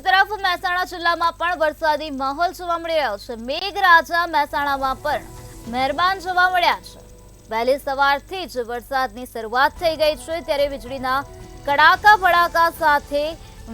બીજી તરફ મહેસાણા જિલ્લામાં પણ વરસાદી માહોલ જોવા મળી રહ્યો છે। મેઘરાજા મહેસાણામાં પણ મહેરબાન જોવા મળ્યા છે। વહેલી સવારથી જ વરસાદની શરૂઆત થઈ ગઈ છે, ત્યારે વીજળીના કડાકા ભડાકા સાથે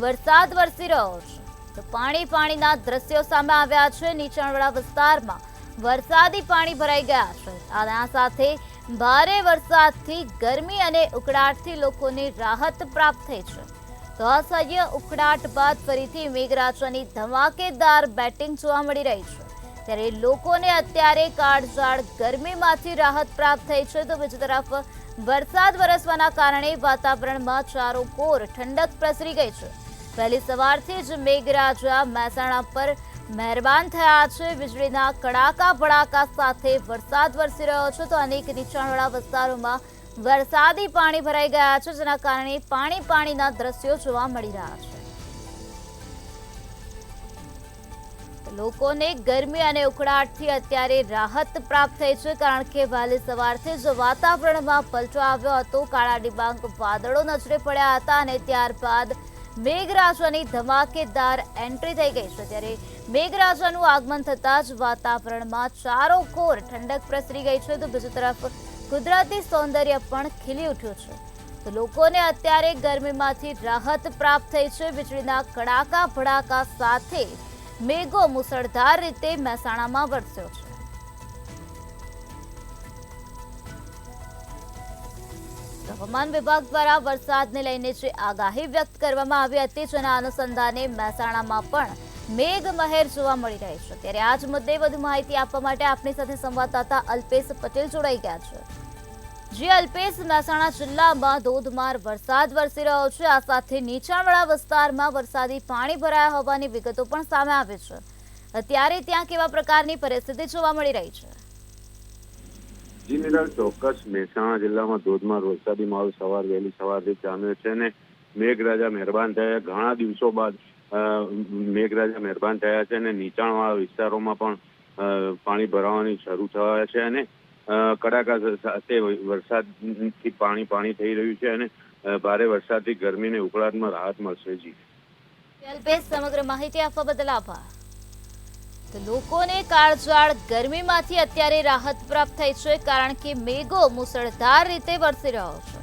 વરસાદ વરસી રહ્યો છે। તો પાણીના દ્રશ્યો સામે આવ્યા છે। નીચાણવાળા વિસ્તારમાં વરસાદી પાણી ભરાઈ ગયા છે। આ સાથે ભારે વરસાદથી ગરમી અને ઉકળાટથી લોકોને રાહત પ્રાપ્ત થઈ છે। તો અસહ્ય ઉકળાટ બાદ ફરીથી મેઘરાજાની ધમાકેદાર બેટિંગ જોવા મળી રહી છે, ત્યારે લોકોને અત્યારે કાળઝાળ ગરમીમાંથી રાહત પ્રાપ્ત થઈ છે। તો બીજી તરફ વરસાદ વરસવાના કારણે વાતાવરણમાં ચારોકોર ઠંડક પ્રસરી ગઈ છે। વહેલી સવારથી જ મેઘરાજા મહેસાણા પર મહેરબાન થયા છે। વીજળીના કડાકા ભડાકા સાથે વરસાદ વરસી રહ્યો છે, તો અનેક નીચાણવાળા વિસ્તારોમાં વરસાદી પાણી ભરાઈ ગયા છે, જેના કારણે પાણીના દ્રશ્યો જોવા મળી રહ્યા છે। લોકોને ગરમી અને ઉકળાટથી અત્યારે રાહત પ્રાપ્ત થઈ છે, કારણ કે વહેલી સવારથી જ વાતાવરણમાં પલટો આવ્યો હતો। કાળા ડિબાંગ વાદળો નજરે પડ્યા હતા અને ત્યારબાદ મેઘરાજાની ધમાકેદાર એન્ટ્રી થઈ ગઈ છે, ત્યારે મેઘરાજાનું આગમન થતાં જ વાતાવરણમાં ચારોકોર ઠંડક પ્રસરી ગઈ છે। તો બીજી તરફ કુદરતી સૌંદર્ય પણ ખીલી ઉઠ્યું છે, તો લોકોને અત્યારે ગરમીમાંથી રાહત પ્રાપ્ત થઈ છે। વીજળીના કડાકા ભડાકા સાથે મેઘો મુસળધાર રીતે મહેસાણામાં વરસ્યો છે। હવામાન વિભાગ દ્વારા વરસાદને લઈને જે આગાહી વ્યક્ત કરવામાં આવી હતી, જેના અનુસંધાને મહેસાણામાં પણ મેઘમહેર જોવા મળી રહી છે। ત્યારે આ જ મુદ્દે વધુ માહિતી આપવા માટે આપણી સાથે સંવાદદાતા અલ્પેશ પટેલ જોડાઈ ગયા છે। જે અલ્પેશ, મહેસાણા જિલ્લામાં ધોધમાર વરસાદ વરસી રહ્યો છે, આ સાથે નીચાણવાળા વિસ્તારમાં વરસાદી પાણી ભરાયા હોવાની વિગતો પણ સામે આવી છે। અત્યારે ત્યાં કેવા પ્રકારની પરિસ્થિતિ જોવા મળી રહી છે? જી નિરાલ, ચોક્કસ મહેસાણા જિલ્લામાં ધોધમાર વરસાદી માહોલ વહેલી સવારથી જામ્યો છે અને મેઘરાજા મહેરબાન થયા। ઘણા દિવસો બાદ મેઘરાજા મહેરબાન થયા છે અને નીચાણવાળા વિસ્તારોમાં પણ પાણી ભરાવાની શરૂ થયા છે અને કડાકા સાથે વરસાદથી પાણી થઈ રહ્યું છે અને ભારે વરસાદથી ગરમી અને ઉકળાટમાં રાહત મળશે। જી અલ્પેશ, સમગ્ર માહિતી આપવા બદલ આભાર। તો લોકોને કાળઝાળ ગરમીમાંથી અત્યારે રાહત પ્રાપ્ત થઈ છે, કારણ કે મેઘો મુસળધાર રીતે વરસી રહ્યો છે।